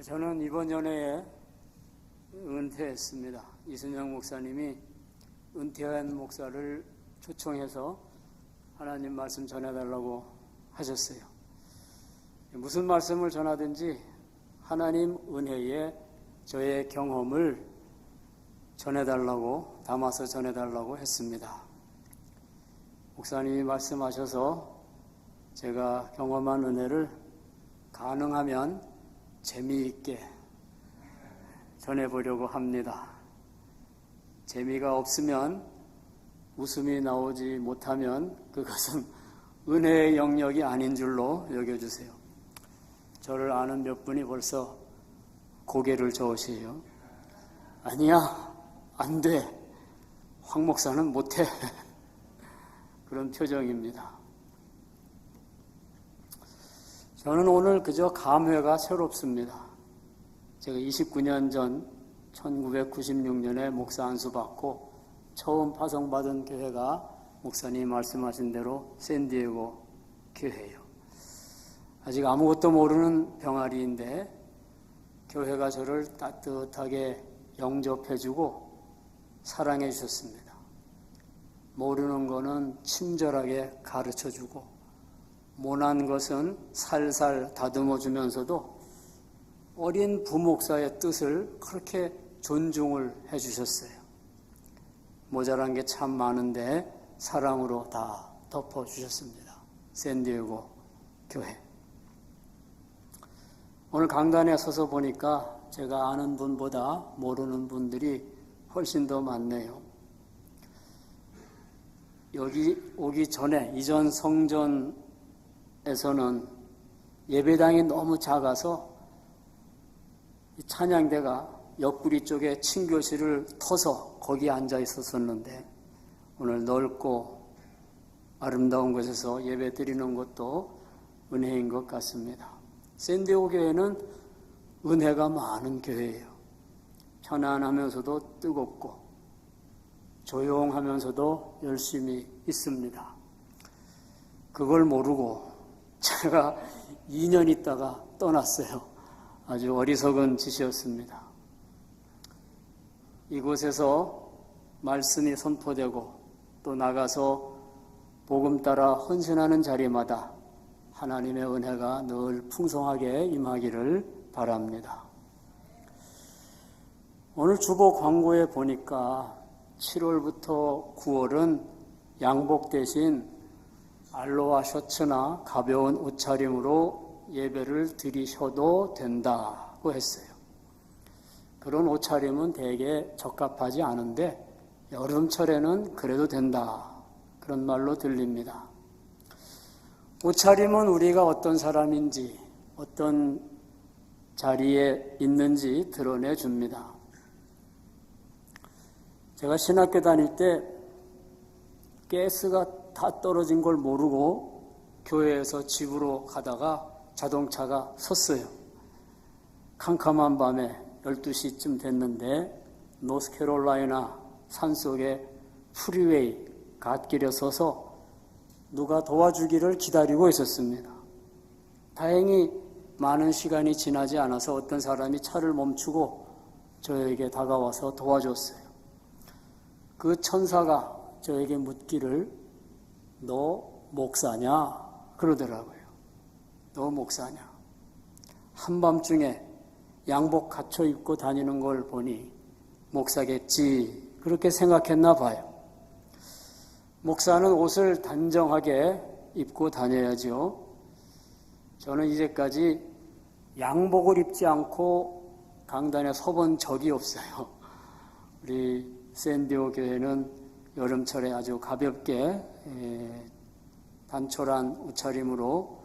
저는 이번 연회에 은퇴했습니다. 이순영 목사님이 은퇴한 목사를 초청해서 하나님 말씀 전해달라고 하셨어요. 무슨 말씀을 전하든지 하나님 은혜에 저의 경험을 전해달라고, 담아서 전해달라고 했습니다. 목사님이 말씀하셔서 제가 경험한 은혜를 가능하면 재미있게 전해보려고 합니다. 재미가 없으면, 웃음이 나오지 못하면 그것은 은혜의 영역이 아닌 줄로 여겨주세요. 저를 아는 몇 분이 벌써 고개를 저으세요. 아니야, 안 돼. 황 목사는 못해. 그런 표정입니다. 저는 오늘 그저 감회가 새롭습니다. 제가 29년 전 1996년에 목사 안수 받고 처음 파송받은 교회가 목사님 말씀하신 대로 샌디에고 교회예요. 아직 아무것도 모르는 병아리인데 교회가 저를 따뜻하게 영접해주고 사랑해 주셨습니다. 모르는 거는 친절하게 가르쳐주고 모난 것은 살살 다듬어 주면서도 어린 부목사의 뜻을 그렇게 존중을 해 주셨어요. 모자란 게 참 많은데 사랑으로 다 덮어 주셨습니다. 샌디에고 교회. 오늘 강단에 서서 보니까 제가 아는 분보다 모르는 분들이 훨씬 더 많네요. 여기 오기 전에 이전 성전에서는 예배당이 너무 작아서 찬양대가 옆구리 쪽에 친교실을 터서 거기 앉아 있었었는데 오늘 넓고 아름다운 곳에서 예배 드리는 것도 은혜인 것 같습니다. 샌디에고 교회는 은혜가 많은 교회예요. 편안하면서도 뜨겁고 조용하면서도 열심히 있습니다. 그걸 모르고 제가 2년 있다가 떠났어요. 아주 어리석은 짓이었습니다. 이곳에서 말씀이 선포되고 또 나가서 복음 따라 헌신하는 자리마다 하나님의 은혜가 늘 풍성하게 임하기를 바랍니다. 오늘 주보 광고에 보니까 7월부터 9월은 양복 대신 알로하 셔츠나 가벼운 옷차림으로 예배를 드리셔도 된다고 했어요. 그런 옷차림은 되게 적합하지 않은데 여름철에는 그래도 된다. 그런 말로 들립니다. 옷차림은 우리가 어떤 사람인지 어떤 자리에 있는지 드러내 줍니다. 제가 신학교 다닐 때 가스가 다 떨어진 걸 모르고 교회에서 집으로 가다가 자동차가 섰어요. 캄캄한 밤에 12시쯤 됐는데 노스캐롤라이나 산속에 프리웨이 갓길에 서서 누가 도와주기를 기다리고 있었습니다. 다행히 많은 시간이 지나지 않아서 어떤 사람이 차를 멈추고 저에게 다가와서 도와줬어요. 그 천사가 저에게 묻기를 너 목사냐? 그러더라고요. 너 목사냐? 한밤중에 양복 갖춰 입고 다니는 걸 보니 목사겠지 그렇게 생각했나 봐요. 목사는 옷을 단정하게 입고 다녀야죠. 저는 이제까지 양복을 입지 않고 강단에 서본 적이 없어요. 우리 샌디에고 교회는 여름철에 아주 가볍게 단촐한 옷차림으로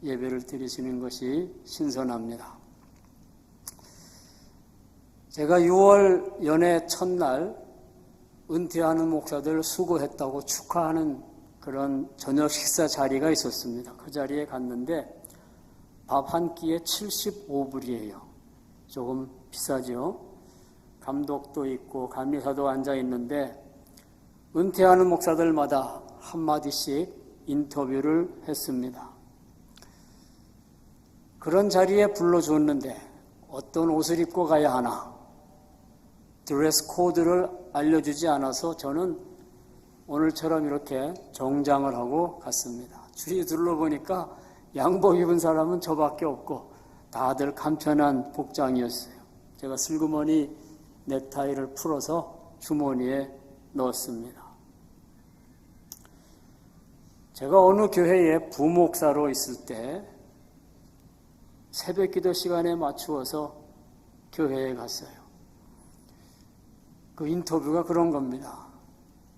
예배를 드리시는 것이 신선합니다. 제가 6월 연회 첫날 은퇴하는 목사들 수고했다고 축하하는 그런 저녁 식사 자리가 있었습니다. 그 자리에 갔는데 밥 한 끼에 75불이에요. 조금 비싸죠. 감독도 있고 감리사도 앉아 있는데 은퇴하는 목사들마다 한마디씩 인터뷰를 했습니다. 그런 자리에 불러줬는데 어떤 옷을 입고 가야 하나 드레스 코드를 알려주지 않아서 저는 오늘처럼 이렇게 정장을 하고 갔습니다. 주위 둘러보니까 양복 입은 사람은 저밖에 없고 다들 간편한 복장이었어요. 제가 슬그머니 넥타이를 풀어서 주머니에 넣었습니다. 제가 어느 교회에 부목사로 있을 때 새벽기도 시간에 맞추어서 교회에 갔어요. 그 인터뷰가 그런 겁니다.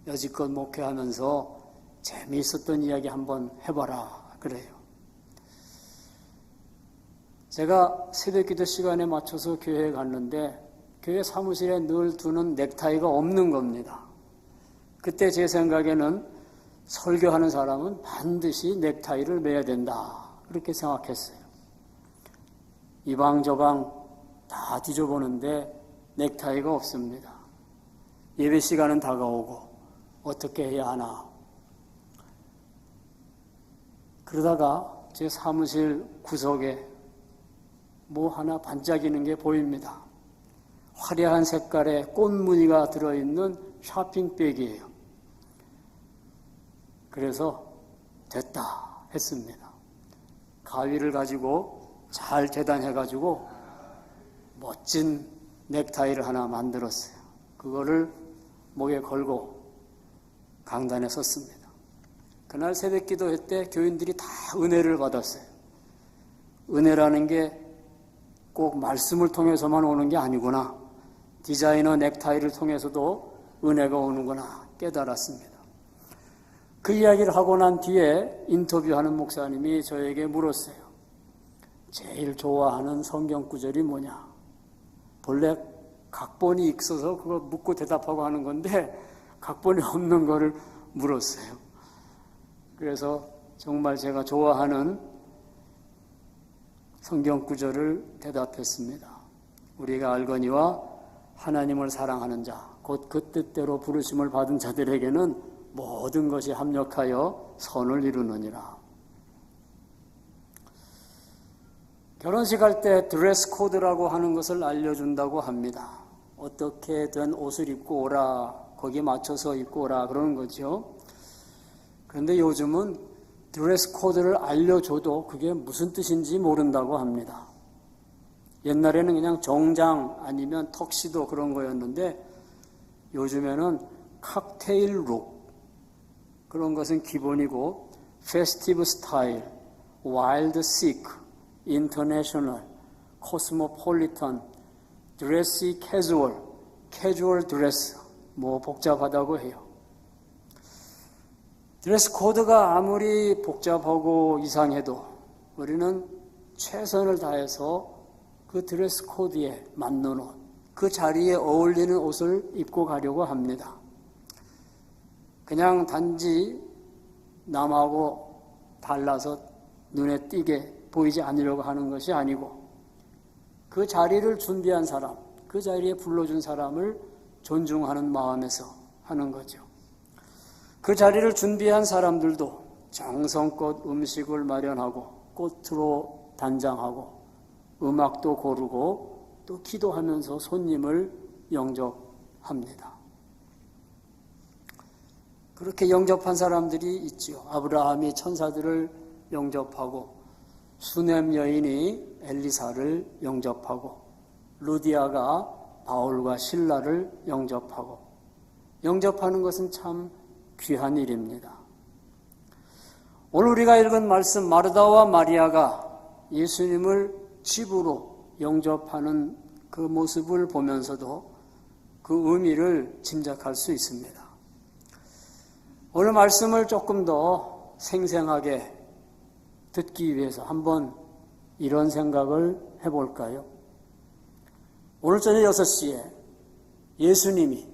여지껏 목회하면서 재미있었던 이야기 한번 해봐라 그래요. 제가 새벽기도 시간에 맞춰서 교회에 갔는데 교회 사무실에 늘 두는 넥타이가 없는 겁니다. 그때 제 생각에는 설교하는 사람은 반드시 넥타이를 매야 된다 그렇게 생각했어요. 이방 저방 다 뒤져보는데 넥타이가 없습니다. 예배 시간은 다가오고 어떻게 해야 하나. 그러다가 제 사무실 구석에 뭐 하나 반짝이는 게 보입니다. 화려한 색깔의 꽃무늬가 들어있는 쇼핑백이에요. 그래서 됐다 했습니다. 가위를 가지고 잘 재단해가지고 멋진 넥타이를 하나 만들었어요. 그거를 목에 걸고 강단에 섰습니다. 그날 새벽 기도회 때 교인들이 다 은혜를 받았어요. 은혜라는 게 꼭 말씀을 통해서만 오는 게 아니구나. 디자이너 넥타이를 통해서도 은혜가 오는구나 깨달았습니다. 그 이야기를 하고 난 뒤에 인터뷰하는 목사님이 저에게 물었어요. 제일 좋아하는 성경 구절이 뭐냐? 본래 각본이 있어서 그거 묻고 대답하고 하는 건데 각본이 없는 거를 물었어요. 그래서 정말 제가 좋아하는 성경 구절을 대답했습니다. 우리가 알거니와 하나님을 사랑하는 자, 곧 그 뜻대로 부르심을 받은 자들에게는 모든 것이 합력하여 선을 이루느니라. 결혼식 할 때 드레스 코드라고 하는 것을 알려준다고 합니다. 어떻게 된 옷을 입고 오라, 거기에 맞춰서 입고 오라 그러는 거죠. 그런데 요즘은 드레스 코드를 알려줘도 그게 무슨 뜻인지 모른다고 합니다. 옛날에는 그냥 정장 아니면 턱시도 그런 거였는데 요즘에는 칵테일 룩 그런 것은 기본이고 페스티브 스타일, 와일드 시크, 인터내셔널, 코스모폴리탄, 드레시 캐주얼, 캐주얼 드레스 뭐 복잡하다고 해요. 드레스 코드가 아무리 복잡하고 이상해도 우리는 최선을 다해서 그 드레스 코드에 맞는 옷, 그 자리에 어울리는 옷을 입고 가려고 합니다. 그냥 단지 남하고 달라서 눈에 띄게 보이지 않으려고 하는 것이 아니고 그 자리를 준비한 사람, 그 자리에 불러준 사람을 존중하는 마음에서 하는 거죠. 그 자리를 준비한 사람들도 정성껏 음식을 마련하고 꽃으로 단장하고 음악도 고르고 또 기도하면서 손님을 영접합니다. 그렇게 영접한 사람들이 있지요. 아브라함이 천사들을 영접하고 수넴 여인이 엘리사를 영접하고 루디아가 바울과 실라를 영접하고 영접하는 것은 참 귀한 일입니다. 오늘 우리가 읽은 말씀 마르다와 마리아가 예수님을 집으로 영접하는 그 모습을 보면서도 그 의미를 짐작할 수 있습니다. 오늘 말씀을 조금 더 생생하게 듣기 위해서 한번 이런 생각을 해볼까요? 오늘 저녁 6시에 예수님이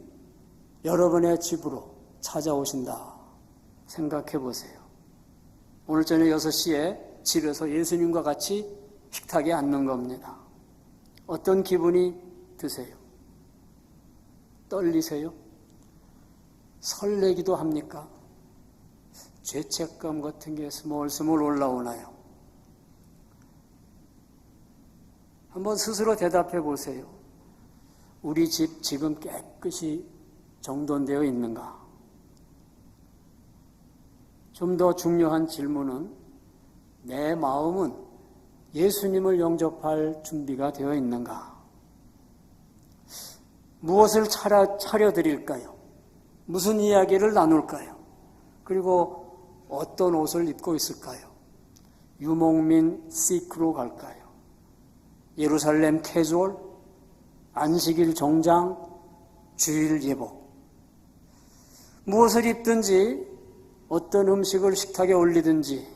여러분의 집으로 찾아오신다 생각해 보세요. 오늘 저녁 6시에 집에서 예수님과 같이 식탁에 앉는 겁니다. 어떤 기분이 드세요? 떨리세요? 설레기도 합니까? 죄책감 같은 게 스물스물 올라오나요? 한번 스스로 대답해 보세요. 우리 집 지금 깨끗이 정돈되어 있는가? 좀 더 중요한 질문은 내 마음은 예수님을 영접할 준비가 되어 있는가? 무엇을 차려드릴까요? 무슨 이야기를 나눌까요? 그리고 어떤 옷을 입고 있을까요? 유목민 시크로 갈까요? 예루살렘 캐주얼? 안식일 정장? 주일 예복? 무엇을 입든지 어떤 음식을 식탁에 올리든지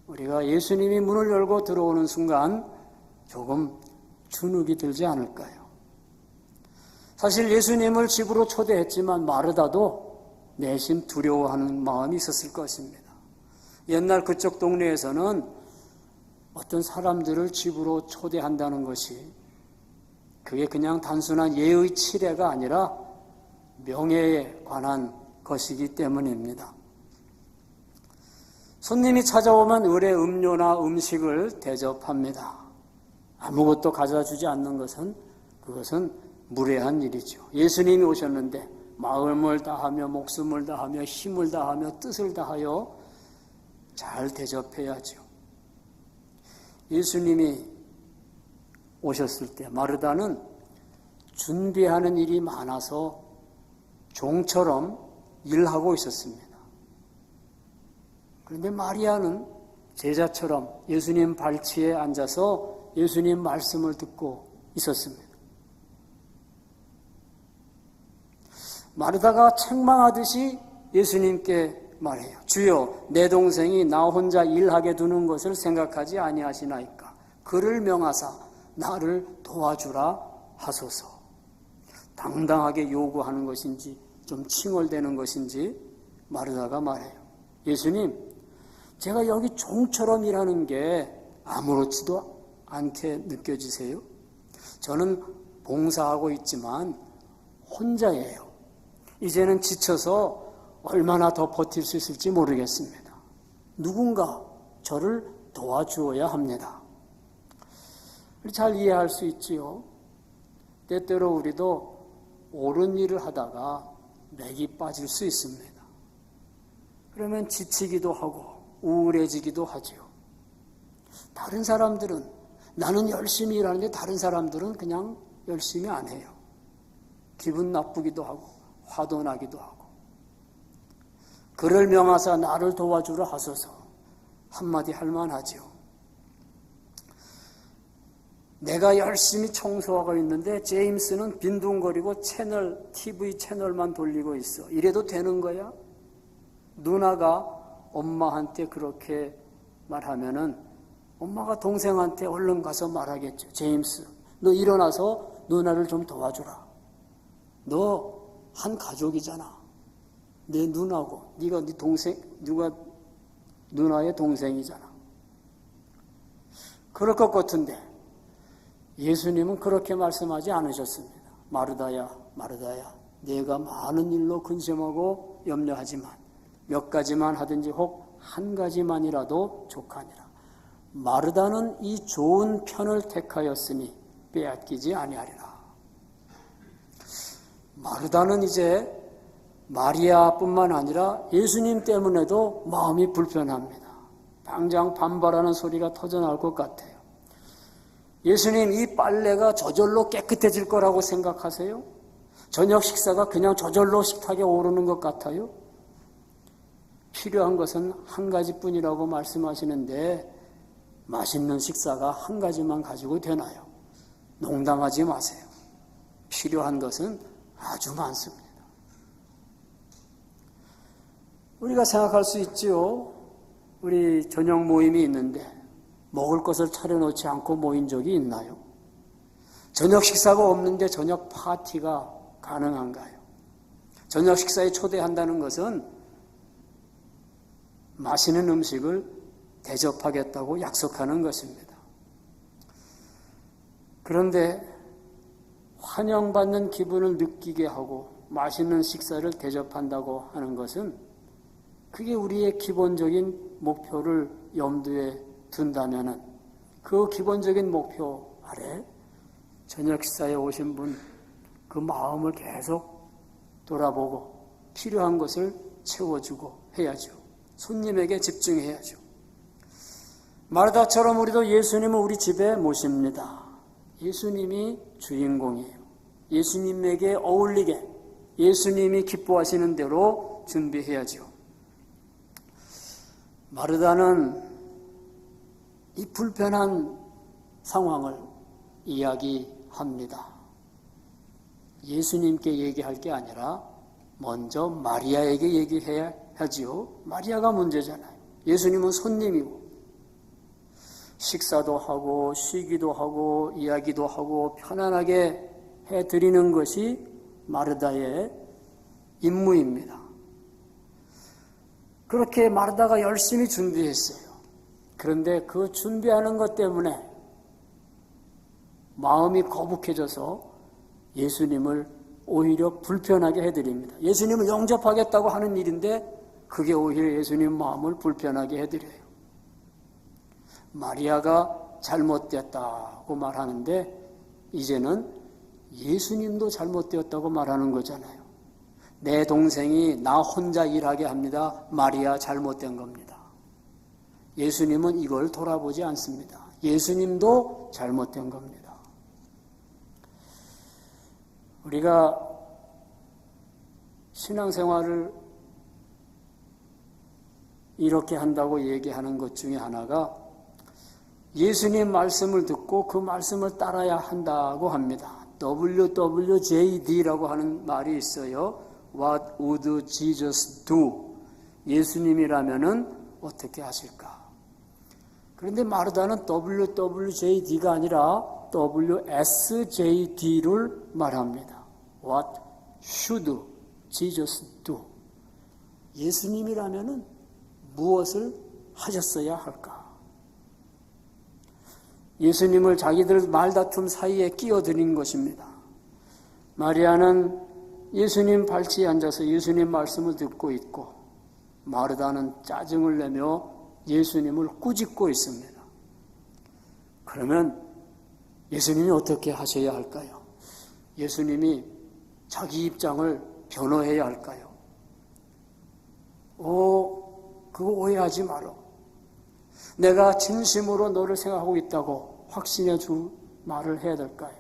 우리가 예수님이 문을 열고 들어오는 순간 조금 주눅이 들지 않을까요? 사실 예수님을 집으로 초대했지만 마르다도 내심 두려워하는 마음이 있었을 것입니다. 옛날 그쪽 동네에서는 어떤 사람들을 집으로 초대한다는 것이 그게 그냥 단순한 예의 치레가 아니라 명예에 관한 것이기 때문입니다. 손님이 찾아오면 을의 음료나 음식을 대접합니다. 아무것도 가져다 주지 않는 그것은 무례한 일이죠. 예수님이 오셨는데 마음을 다하며 목숨을 다하며 힘을 다하며 뜻을 다하여 잘 대접해야죠. 예수님이 오셨을 때 마르다는 준비하는 일이 많아서 종처럼 일하고 있었습니다. 그런데 마리아는 제자처럼 예수님 발치에 앉아서 예수님 말씀을 듣고 있었습니다. 마르다가 책망하듯이 예수님께 말해요. 주여, 내 동생이 나 혼자 일하게 두는 것을 생각하지 아니하시나이까? 그를 명하사 나를 도와주라 하소서. 당당하게 요구하는 것인지 좀 칭얼대는 것인지 마르다가 말해요. 예수님, 제가 여기 종처럼 일하는 게 아무렇지도 않게 느껴지세요? 저는 봉사하고 있지만 혼자예요. 이제는 지쳐서 얼마나 더 버틸 수 있을지 모르겠습니다. 누군가 저를 도와주어야 합니다. 잘 이해할 수 있지요. 때때로 우리도 옳은 일을 하다가 맥이 빠질 수 있습니다. 그러면 지치기도 하고 우울해지기도 하지요. 다른 사람들은 나는 열심히 일하는데 다른 사람들은 그냥 열심히 안 해요. 기분 나쁘기도 하고 화도 나기도 하고. 그를 명하사 나를 도와주라 하소서. 한마디 할만하지요. 내가 열심히 청소하고 있는데 제임스는 빈둥거리고 TV 채널만 돌리고 있어. 이래도 되는 거야? 누나가 엄마한테 그렇게 말하면은 엄마가 동생한테 얼른 가서 말하겠죠. 제임스, 너 일어나서 누나를 좀 도와주라. 너 한 가족이잖아. 내 누나고 네가 네 동생, 누가 누나의 동생이잖아. 그럴 것 같은데 예수님은 그렇게 말씀하지 않으셨습니다. 마르다야, 마르다야, 네가 많은 일로 근심하고 염려하지만 몇 가지만 하든지 혹 한 가지만이라도 족하니라. 마르다는 이 좋은 편을 택하였으니 빼앗기지 아니하리라. 마르다는 이제 마리아뿐만 아니라 예수님 때문에도 마음이 불편합니다. 당장 반발하는 소리가 터져나올 것 같아요. 예수님, 이 빨래가 저절로 깨끗해질 거라고 생각하세요? 저녁 식사가 그냥 저절로 식탁에 오르는 것 같아요? 필요한 것은 한 가지뿐이라고 말씀하시는데 맛있는 식사가 한 가지만 가지고 되나요? 농담하지 마세요. 필요한 것은 아주 많습니다. 우리가 생각할 수 있지요. 우리 저녁 모임이 있는데 먹을 것을 차려놓지 않고 모인 적이 있나요? 저녁 식사가 없는데 저녁 파티가 가능한가요? 저녁 식사에 초대한다는 것은 맛있는 음식을 대접하겠다고 약속하는 것입니다. 그런데 환영받는 기분을 느끼게 하고 맛있는 식사를 대접한다고 하는 것은 그게 우리의 기본적인 목표를 염두에 둔다면 그 기본적인 목표 아래 저녁 식사에 오신 분 그 마음을 계속 돌아보고 필요한 것을 채워주고 해야죠. 손님에게 집중해야죠. 마르다처럼 우리도 예수님을 우리 집에 모십니다. 예수님이 주인공이에요. 예수님에게 어울리게 예수님이 기뻐하시는 대로 준비해야죠. 마르다는 이 불편한 상황을 이야기합니다. 예수님께 얘기할 게 아니라 먼저 마리아에게 얘기해야 하지요. 마리아가 문제잖아요. 예수님은 손님이고 식사도 하고 쉬기도 하고 이야기도 하고 편안하게 해드리는 것이 마르다의 임무입니다. 그렇게 마르다가 열심히 준비했어요. 그런데 그 준비하는 것 때문에 마음이 거북해져서 예수님을 오히려 불편하게 해드립니다. 예수님을 영접하겠다고 하는 일인데 그게 오히려 예수님 마음을 불편하게 해드려요. 마리아가 잘못됐다고 말하는데 이제는 예수님도 잘못되었다고 말하는 거잖아요. 내 동생이 나 혼자 일하게 합니다. 마리아 잘못된 겁니다. 예수님은 이걸 돌아보지 않습니다. 예수님도 잘못된 겁니다. 우리가 신앙생활을 이렇게 한다고 얘기하는 것 중에 하나가 예수님 말씀을 듣고 그 말씀을 따라야 한다고 합니다. WWJD라고 하는 말이 있어요. What would Jesus do? 예수님이라면은 어떻게 하실까? 그런데 마르다는 WWJD가 아니라 WSJD를 말합니다. What should Jesus do? 예수님이라면은 무엇을 하셨어야 할까? 예수님을 자기들 말다툼 사이에 끼어드는 것입니다. 마리아는 예수님 발치에 앉아서 예수님 말씀을 듣고 있고 마르다는 짜증을 내며 예수님을 꾸짖고 있습니다. 그러면 예수님이 어떻게 하셔야 할까요? 예수님이 자기 입장을 변호해야 할까요? 그거 오해하지 마라. 내가 진심으로 너를 생각하고 있다고 확신해 줄 말을 해야 될까요?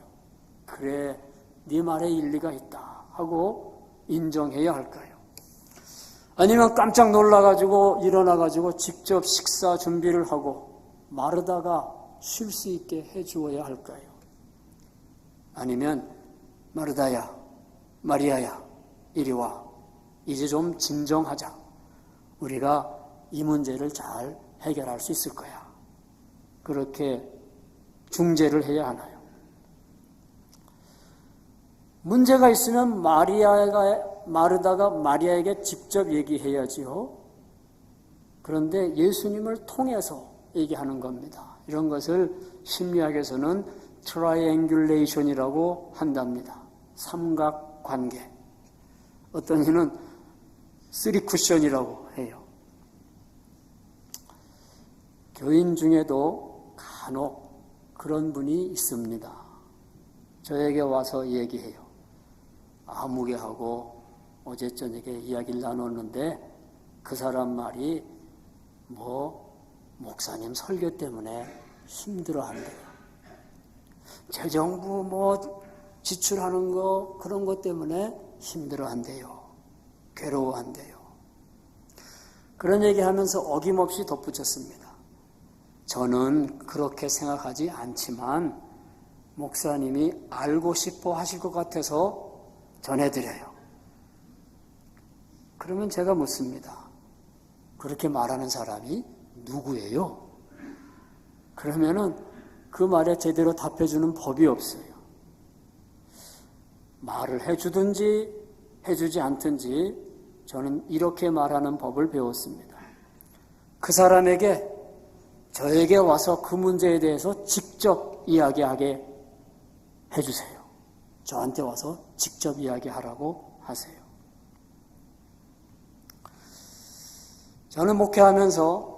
그래, 네 말에 일리가 있다 하고 인정해야 할까요? 아니면 깜짝 놀라가지고 일어나가지고 직접 식사 준비를 하고 마르다가 쉴 수 있게 해주어야 할까요? 아니면 마르다야, 마리아야, 이리 와. 이제 좀 진정하자. 우리가 이 문제를 잘 해결할 수 있을 거야. 그렇게 중재를 해야 하나요? 문제가 있으면 마르다가 마리아에게 직접 얘기해야지요. 그런데 예수님을 통해서 얘기하는 겁니다. 이런 것을 심리학에서는 트라이앵귤레이션이라고 한답니다. 삼각관계. 어떤 이는 쓰리쿠션이라고 해요. 교인 중에도 간혹 그런 분이 있습니다. 저에게 와서 얘기해요. 아무개하고 어제 저녁에 이야기를 나눴는데 그 사람 말이 목사님 설교 때문에 힘들어한대요. 재정부 지출하는 거 그런 것 때문에 힘들어한대요. 괴로워한대요. 그런 얘기하면서 어김없이 덧붙였습니다. 저는 그렇게 생각하지 않지만 목사님이 알고 싶어 하실 것 같아서 전해드려요. 그러면 제가 묻습니다. 그렇게 말하는 사람이 누구예요? 그러면은 그 말에 제대로 답해주는 법이 없어요. 말을 해주든지 해주지 않든지 저는 이렇게 말하는 법을 배웠습니다. 그 사람에게 저에게 와서 그 문제에 대해서 직접 이야기하게 해주세요. 저한테 와서 직접 이야기하라고 하세요. 저는 목회하면서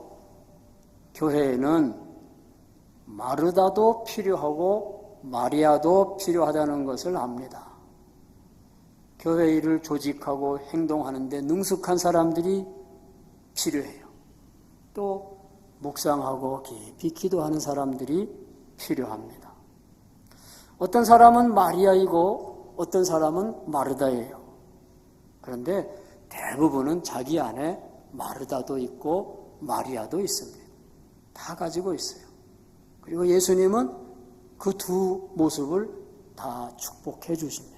교회에는 마르다도 필요하고 마리아도 필요하다는 것을 압니다. 교회 일을 조직하고 행동하는데 능숙한 사람들이 필요해요. 또 묵상하고 깊이 기도하는 사람들이 필요합니다. 어떤 사람은 마리아이고 어떤 사람은 마르다예요. 그런데 대부분은 자기 안에 마르다도 있고 마리아도 있습니다. 다 가지고 있어요. 그리고 예수님은 그 두 모습을 다 축복해 주십니다.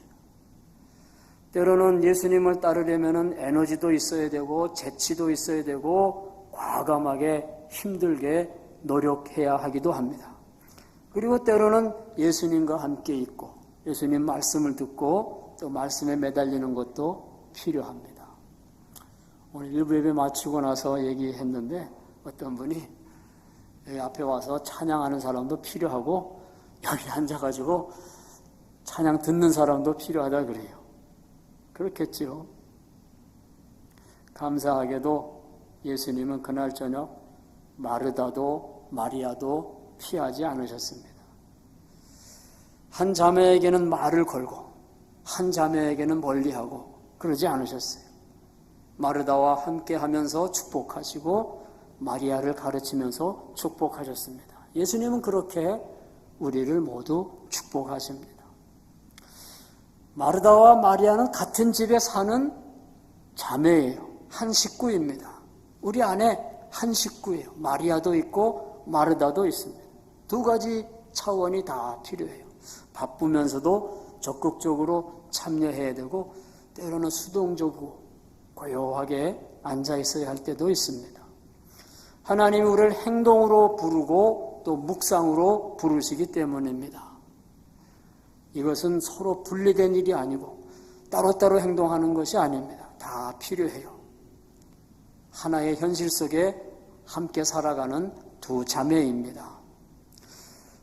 때로는 예수님을 따르려면 에너지도 있어야 되고 재치도 있어야 되고 과감하게 힘들게 노력해야 하기도 합니다. 그리고 때로는 예수님과 함께 있고 예수님 말씀을 듣고 또 말씀에 매달리는 것도 필요합니다. 오늘 일부 예배 마치고 나서 얘기했는데 어떤 분이 여기 앞에 와서 찬양하는 사람도 필요하고 여기 앉아가지고 찬양 듣는 사람도 필요하다 그래요. 그렇겠지요. 감사하게도 예수님은 그날 저녁 마르다도 마리아도 피하지 않으셨습니다. 한 자매에게는 말을 걸고 한 자매에게는 멀리하고 그러지 않으셨어요. 마르다와 함께 하면서 축복하시고 마리아를 가르치면서 축복하셨습니다. 예수님은 그렇게 우리를 모두 축복하십니다. 마르다와 마리아는 같은 집에 사는 자매예요. 한 식구입니다. 우리 안에 한 식구예요. 마리아도 있고 마르다도 있습니다. 두 가지 차원이 다 필요해요. 바쁘면서도 적극적으로 참여해야 되고 때로는 수동적으로 고요하게 앉아 있어야 할 때도 있습니다. 하나님이 우리를 행동으로 부르고 또 묵상으로 부르시기 때문입니다. 이것은 서로 분리된 일이 아니고 따로따로 행동하는 것이 아닙니다. 다 필요해요. 하나의 현실 속에 함께 살아가는 두 자매입니다.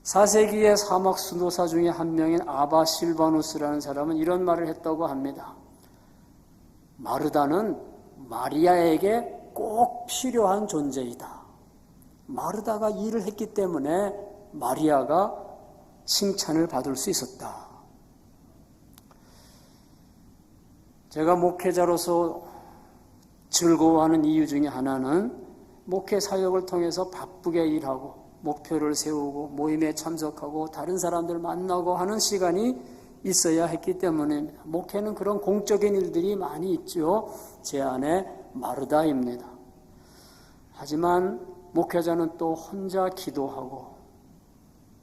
4세기의 사막 수도사 중에 한 명인 아바 실바누스라는 사람은 이런 말을 했다고 합니다. 마르다는 마리아에게 꼭 필요한 존재이다. 마르다가 일을 했기 때문에 마리아가 칭찬을 받을 수 있었다. 제가 목회자로서 즐거워하는 이유 중에 하나는 목회 사역을 통해서 바쁘게 일하고 목표를 세우고 모임에 참석하고 다른 사람들 만나고 하는 시간이 있어야 했기 때문입니다. 목회는 그런 공적인 일들이 많이 있죠. 제 안에 마르다입니다. 하지만 목회자는 또 혼자 기도하고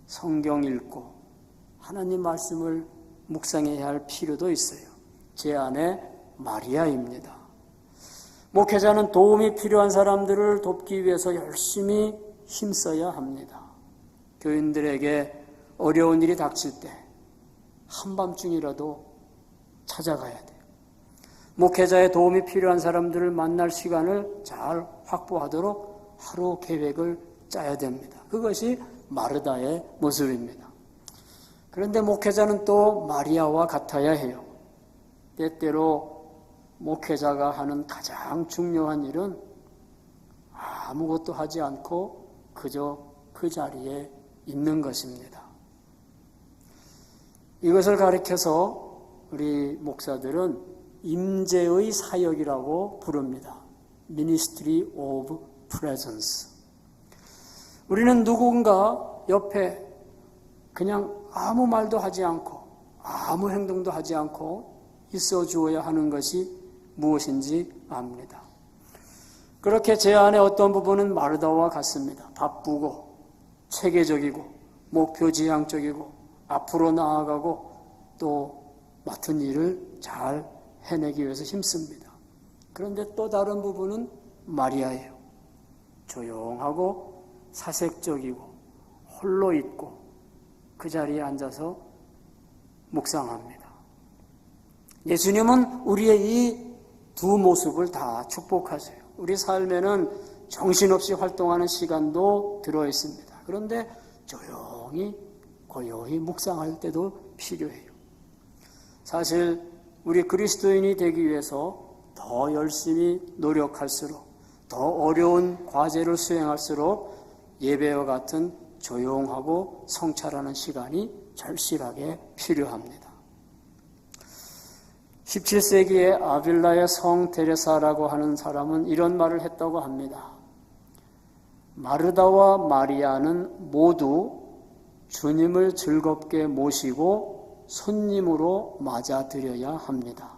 성경 읽고 하나님 말씀을 묵상해야 할 필요도 있어요. 제 안에 마리아입니다. 목회자는 도움이 필요한 사람들을 돕기 위해서 열심히 힘써야 합니다. 교인들에게 어려운 일이 닥칠 때 한밤중이라도 찾아가야 돼요. 목회자의 도움이 필요한 사람들을 만날 시간을 잘 확보하도록 하루 계획을 짜야 됩니다. 그것이 마르다의 모습입니다. 그런데 목회자는 또 마리아와 같아야 해요. 때때로 목회자가 하는 가장 중요한 일은 아무것도 하지 않고 그저 그 자리에 있는 것입니다. 이것을 가리켜서 우리 목사들은 임재의 사역이라고 부릅니다. Ministry of Presence. 우리는 누군가 옆에 그냥 아무 말도 하지 않고 아무 행동도 하지 않고 있어 주어야 하는 것이 무엇인지 압니다. 그렇게 제 안에 어떤 부분은 마르다와 같습니다. 바쁘고 체계적이고 목표지향적이고 앞으로 나아가고 또 맡은 일을 잘 해내기 위해서 힘씁니다. 그런데 또 다른 부분은 마리아예요. 조용하고 사색적이고 홀로 있고 그 자리에 앉아서 묵상합니다. 예수님은 우리의 이 두 모습을 다 축복하세요. 우리 삶에는 정신없이 활동하는 시간도 들어있습니다. 그런데 조용히 고요히 묵상할 때도 필요해요. 사실 우리 그리스도인이 되기 위해서 더 열심히 노력할수록 더 어려운 과제를 수행할수록 예배와 같은 조용하고 성찰하는 시간이 절실하게 필요합니다. 17세기에 아빌라의 성 데레사라고 하는 사람은 이런 말을 했다고 합니다. 마르다와 마리아는 모두 주님을 즐겁게 모시고 손님으로 맞아들여야 합니다.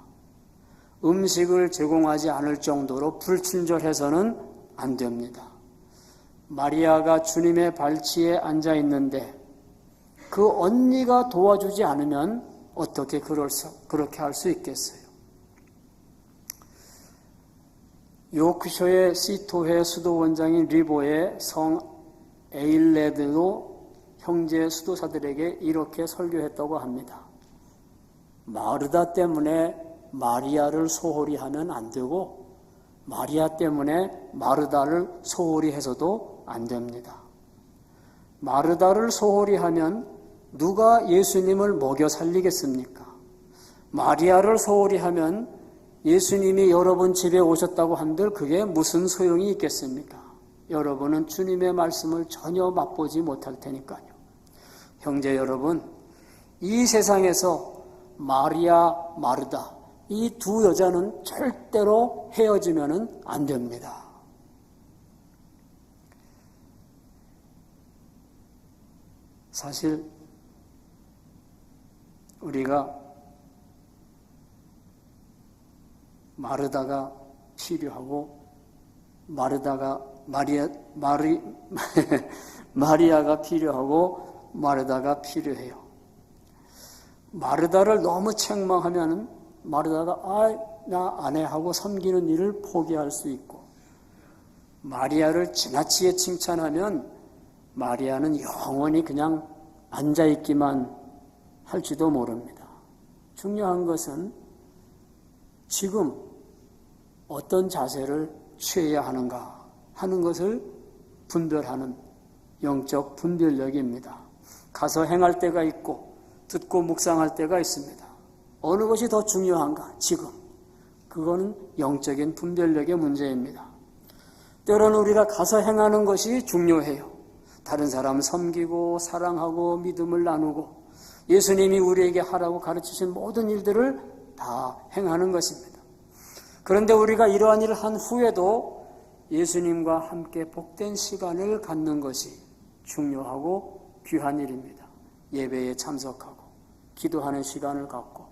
음식을 제공하지 않을 정도로 불친절해서는 안 됩니다. 마리아가 주님의 발치에 앉아 있는데 그 언니가 도와주지 않으면 어떻게 그렇게 할 수 있겠어요? 요크셔의 시토회 수도원장인 리보의 성 에일레드도 형제 수도사들에게 이렇게 설교했다고 합니다. 마르다 때문에 마리아를 소홀히 하면 안 되고 마리아 때문에 마르다를 소홀히 해서도 안 됩니다. 마르다를 소홀히 하면 누가 예수님을 먹여 살리겠습니까? 마리아를 소홀히 하면 예수님이 여러분 집에 오셨다고 한들 그게 무슨 소용이 있겠습니까? 여러분은 주님의 말씀을 전혀 맛보지 못할 테니까요. 형제 여러분, 이 세상에서 마리아, 마르다 이 두 여자는 절대로 헤어지면 안 됩니다. 사실 우리가 마르다가 필요하고 마리아가 필요하고 마르다가 필요해요. 마르다를 너무 책망하면 마르다가 나 안 해 하고 섬기는 일을 포기할 수 있고 마리아를 지나치게 칭찬하면 마리아는 영원히 그냥 앉아있기만 할지도 모릅니다. 중요한 것은 지금 어떤 자세를 취해야 하는가 하는 것을 분별하는 영적 분별력입니다. 가서 행할 때가 있고 듣고 묵상할 때가 있습니다. 어느 것이 더 중요한가? 지금. 그거는 영적인 분별력의 문제입니다. 때로는 우리가 가서 행하는 것이 중요해요. 다른 사람 섬기고 사랑하고 믿음을 나누고 예수님이 우리에게 하라고 가르치신 모든 일들을 다 행하는 것입니다. 그런데 우리가 이러한 일을 한 후에도 예수님과 함께 복된 시간을 갖는 것이 중요하고 귀한 일입니다. 예배에 참석하고 기도하는 시간을 갖고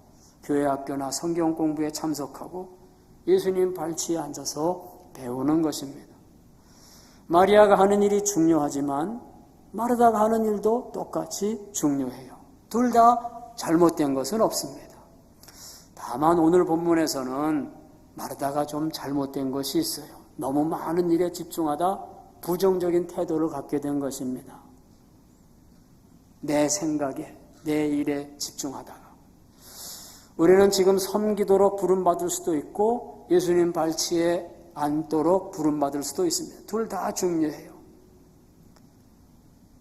교회 학교나 성경 공부에 참석하고 예수님 발치에 앉아서 배우는 것입니다. 마리아가 하는 일이 중요하지만 마르다가 하는 일도 똑같이 중요해요. 둘 다 잘못된 것은 없습니다. 다만 오늘 본문에서는 마르다가 좀 잘못된 것이 있어요. 너무 많은 일에 집중하다 부정적인 태도를 갖게 된 것입니다. 내 생각에, 내 일에 집중하다가. 우리는 지금 섬기도록 부름받을 수도 있고 예수님 발치에 앉도록 부름받을 수도 있습니다. 둘 다 중요해요.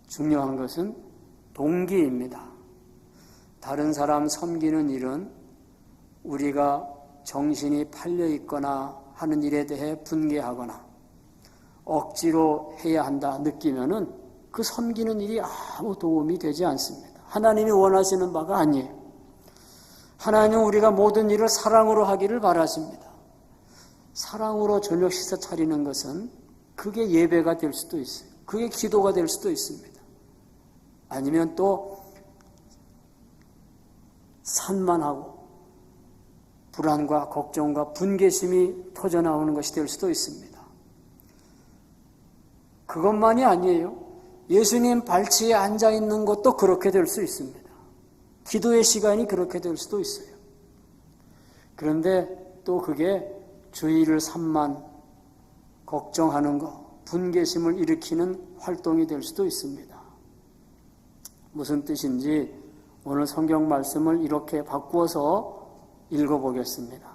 중요한 것은 동기입니다. 다른 사람 섬기는 일은 우리가 정신이 팔려 있거나 하는 일에 대해 분개하거나 억지로 해야 한다 느끼면은 그 섬기는 일이 아무 도움이 되지 않습니다. 하나님이 원하시는 바가 아니에요. 하나님은 우리가 모든 일을 사랑으로 하기를 바라십니다. 사랑으로 저녁 식사 차리는 것은 그게 예배가 될 수도 있어요. 그게 기도가 될 수도 있습니다. 아니면 또 산만하고 불안과 걱정과 분개심이 터져나오는 것이 될 수도 있습니다. 그것만이 아니에요. 예수님 발치에 앉아있는 것도 그렇게 될 수 있습니다. 기도의 시간이 그렇게 될 수도 있어요. 그런데 또 그게 주의를 산만, 걱정하는 것, 분개심을 일으키는 활동이 될 수도 있습니다. 무슨 뜻인지 오늘 성경 말씀을 이렇게 바꾸어서 읽어보겠습니다.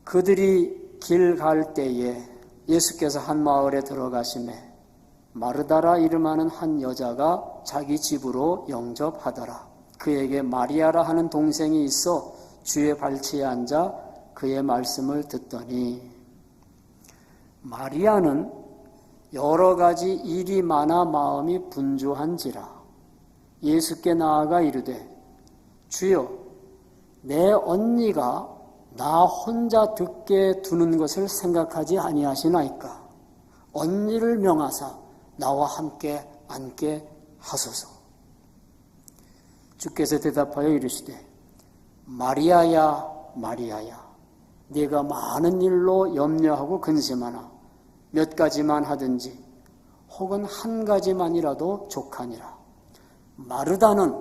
그들이 길 갈 때에 예수께서 한 마을에 들어가시매 마르다라 이름하는 한 여자가 자기 집으로 영접하더라. 그에게 마리아라 하는 동생이 있어 주의 발치에 앉아 그의 말씀을 듣더니 마리아는 여러 가지 일이 많아 마음이 분주한지라 예수께 나아가 이르되 주여 내 언니가 나 혼자 듣게 두는 것을 생각하지 아니하시나이까 언니를 명하사 나와 함께 앉게 하소서. 주께서 대답하여 이르시되 마리아야 마리아야 네가 많은 일로 염려하고 근심하나 몇 가지만 하든지 혹은 한 가지만이라도 족하니라. 마르다는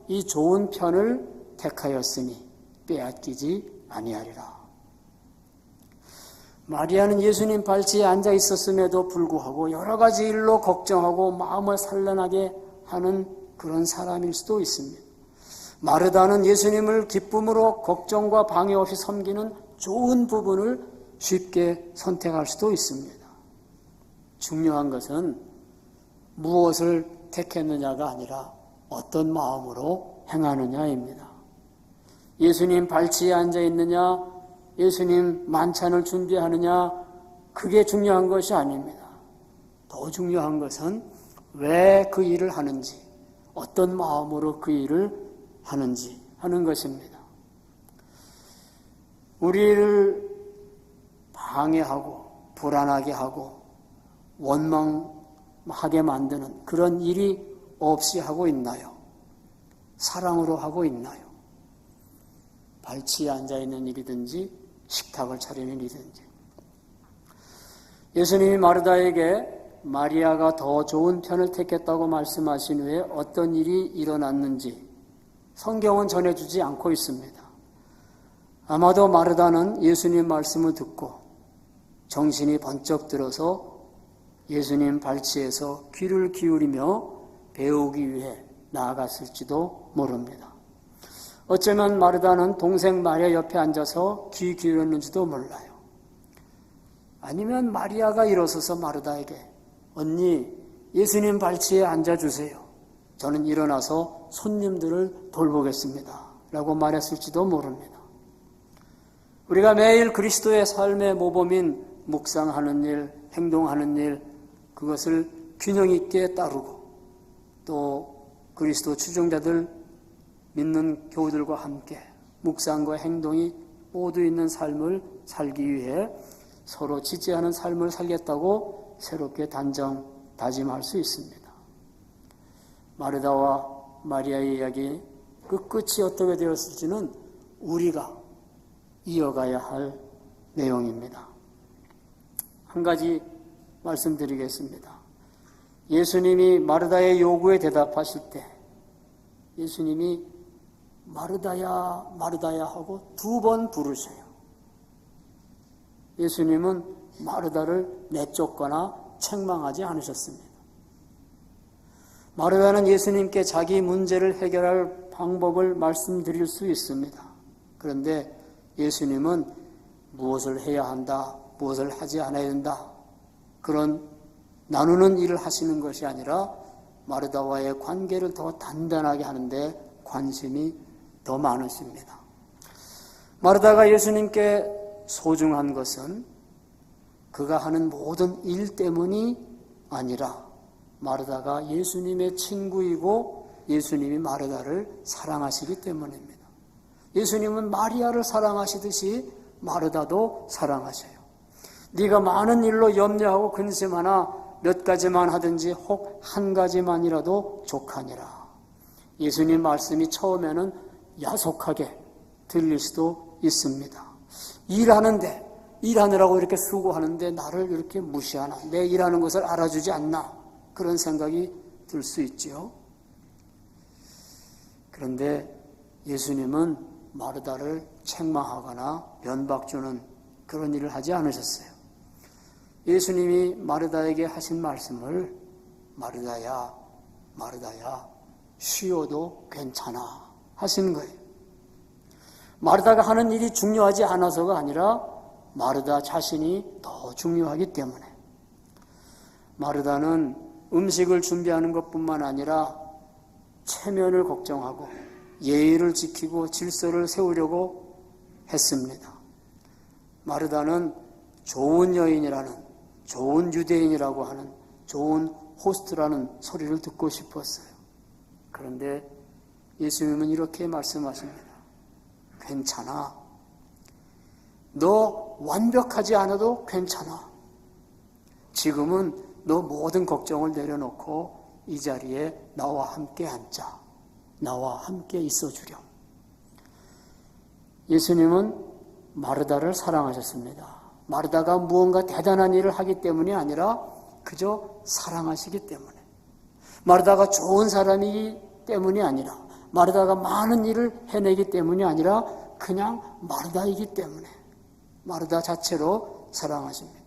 이 좋은 편을 택하였으니 빼앗기지 아니하리라. 마리아는 예수님 발치에 앉아 있었음에도 불구하고 여러 가지 일로 걱정하고 마음을 산란하게 하는 그런 사람일 수도 있습니다. 마르다는 예수님을 기쁨으로 걱정과 방해 없이 섬기는 좋은 부분을 쉽게 선택할 수도 있습니다. 중요한 것은 무엇을 택했느냐가 아니라 어떤 마음으로 행하느냐입니다. 예수님 발치에 앉아 있느냐, 예수님 만찬을 준비하느냐, 그게 중요한 것이 아닙니다. 더 중요한 것은 왜 그 일을 하는지, 어떤 마음으로 그 일을 하는지 하는 것입니다. 우리를 방해하고 불안하게 하고 원망하게 만드는 그런 일이 없이 하고 있나요? 사랑으로 하고 있나요? 발치에 앉아있는 일이든지 식탁을 차리는 일이든지. 예수님이 마르다에게 마리아가 더 좋은 편을 택했다고 말씀하신 후에 어떤 일이 일어났는지 성경은 전해주지 않고 있습니다. 아마도 마르다는 예수님 말씀을 듣고 정신이 번쩍 들어서 예수님 발치에서 귀를 기울이며 배우기 위해 나아갔을지도 모릅니다. 어쩌면 마르다는 동생 마리아 옆에 앉아서 귀 기울였는지도 몰라요. 아니면 마리아가 일어서서 마르다에게 언니 예수님 발치에 앉아주세요. 저는 일어나서 손님들을 돌보겠습니다. 라고 말했을지도 모릅니다. 우리가 매일 그리스도의 삶의 모범인 묵상하는 일, 행동하는 일, 그것을 균형 있게 따르고 또 그리스도 추종자들 믿는 교우들과 함께 묵상과 행동이 모두 있는 삶을 살기 위해 서로 지지하는 삶을 살겠다고 새롭게 다짐할 수 있습니다. 마르다와 마리아의 이야기 끝이 어떻게 되었을지는 우리가 이어가야 할 내용입니다. 한 가지 말씀드리겠습니다. 예수님이 마르다의 요구에 대답하실 때 예수님이 마르다야 마르다야 하고 2번 부르셔요. 예수님은 마르다를 내쫓거나 책망하지 않으셨습니다. 마르다는 예수님께 자기 문제를 해결할 방법을 말씀드릴 수 있습니다. 그런데 예수님은 무엇을 해야 한다, 무엇을 하지 않아야 된다, 그런 나누는 일을 하시는 것이 아니라 마르다와의 관계를 더 단단하게 하는데 관심이 더 많으십니다. 마르다가 예수님께 소중한 것은 그가 하는 모든 일 때문이 아니라 마르다가 예수님의 친구이고 예수님이 마르다를 사랑하시기 때문입니다. 예수님은 마리아를 사랑하시듯이 마르다도 사랑하셔요. 네가 많은 일로 염려하고 근심하나 몇 가지만 하든지 혹 한 가지만이라도 족하니라. 예수님 말씀이 처음에는 야속하게 들릴 수도 있습니다. 일하느라고 이렇게 수고하는데 나를 이렇게 무시하나, 내 일하는 것을 알아주지 않나, 그런 생각이 들 수 있지요. 그런데 예수님은 마르다를 책망하거나 변박 주는 그런 일을 하지 않으셨어요. 예수님이 마르다에게 하신 말씀을 마르다야 마르다야 쉬어도 괜찮아 하신 거예요. 마르다가 하는 일이 중요하지 않아서가 아니라 마르다 자신이 더 중요하기 때문에. 마르다는 음식을 준비하는 것뿐만 아니라 체면을 걱정하고 예의를 지키고 질서를 세우려고 했습니다. 마르다는 좋은 여인이라는, 좋은 유대인이라고 하는 좋은 호스트라는 소리를 듣고 싶었어요. 그런데 예수님은 이렇게 말씀하십니다. 괜찮아. 너 완벽하지 않아도 괜찮아. 지금은 너 모든 걱정을 내려놓고 이 자리에 나와 함께 앉자. 나와 함께 있어주렴. 예수님은 마르다를 사랑하셨습니다. 마르다가 무언가 대단한 일을 하기 때문이 아니라 그저 사랑하시기 때문에, 마르다가 좋은 사람이기 때문이 아니라, 마르다가 많은 일을 해내기 때문이 아니라 그냥 마르다이기 때문에 마르다 자체로 사랑하십니다.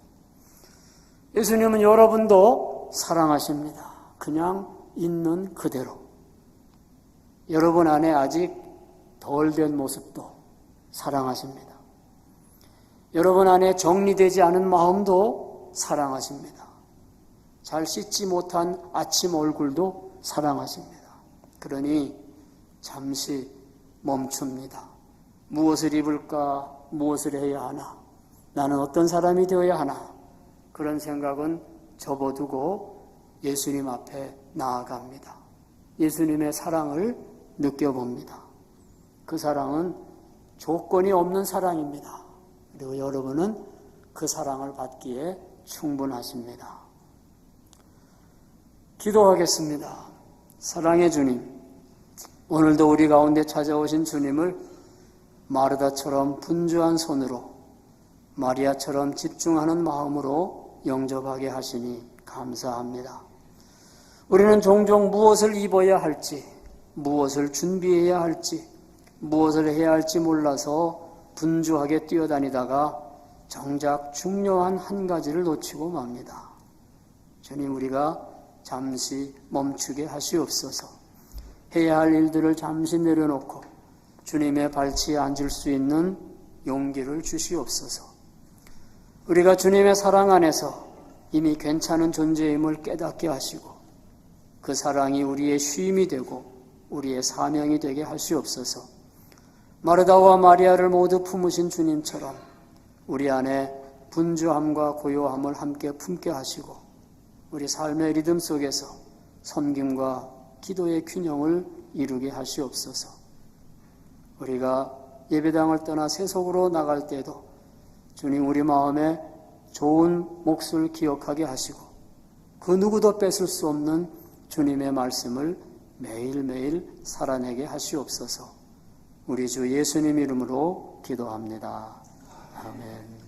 예수님은 여러분도 사랑하십니다. 그냥 있는 그대로. 여러분 안에 아직 덜 된 모습도 사랑하십니다. 여러분 안에 정리되지 않은 마음도 사랑하십니다. 잘 씻지 못한 아침 얼굴도 사랑하십니다. 그러니 잠시 멈춥니다. 무엇을 입을까? 무엇을 해야 하나? 나는 어떤 사람이 되어야 하나? 그런 생각은 접어두고 예수님 앞에 나아갑니다. 예수님의 사랑을 느껴봅니다. 그 사랑은 조건이 없는 사랑입니다. 그리고 여러분은 그 사랑을 받기에 충분하십니다. 기도하겠습니다. 사랑의 주님, 오늘도 우리 가운데 찾아오신 주님을 마르다처럼 분주한 손으로, 마리아처럼 집중하는 마음으로 영접하게 하시니 감사합니다. 우리는 종종 무엇을 입어야 할지, 무엇을 준비해야 할지, 무엇을 해야 할지 몰라서 분주하게 뛰어다니다가 정작 중요한 한 가지를 놓치고 맙니다. 주님, 우리가 잠시 멈추게 하시옵소서. 해야 할 일들을 잠시 내려놓고 주님의 발치에 앉을 수 있는 용기를 주시옵소서. 우리가 주님의 사랑 안에서 이미 괜찮은 존재임을 깨닫게 하시고 그 사랑이 우리의 쉼이 되고 우리의 사명이 되게 하시옵소서. 마르다와 마리아를 모두 품으신 주님처럼 우리 안에 분주함과 고요함을 함께 품게 하시고 우리 삶의 리듬 속에서 섬김과 기도의 균형을 이루게 하시옵소서. 우리가 예배당을 떠나 세속으로 나갈 때도 주님, 우리 마음에 좋은 몫을 기억하게 하시고 그 누구도 뺏을 수 없는 주님의 말씀을 매일매일 살아내게 하시옵소서. 우리 주 예수님 이름으로 기도합니다. 아멘.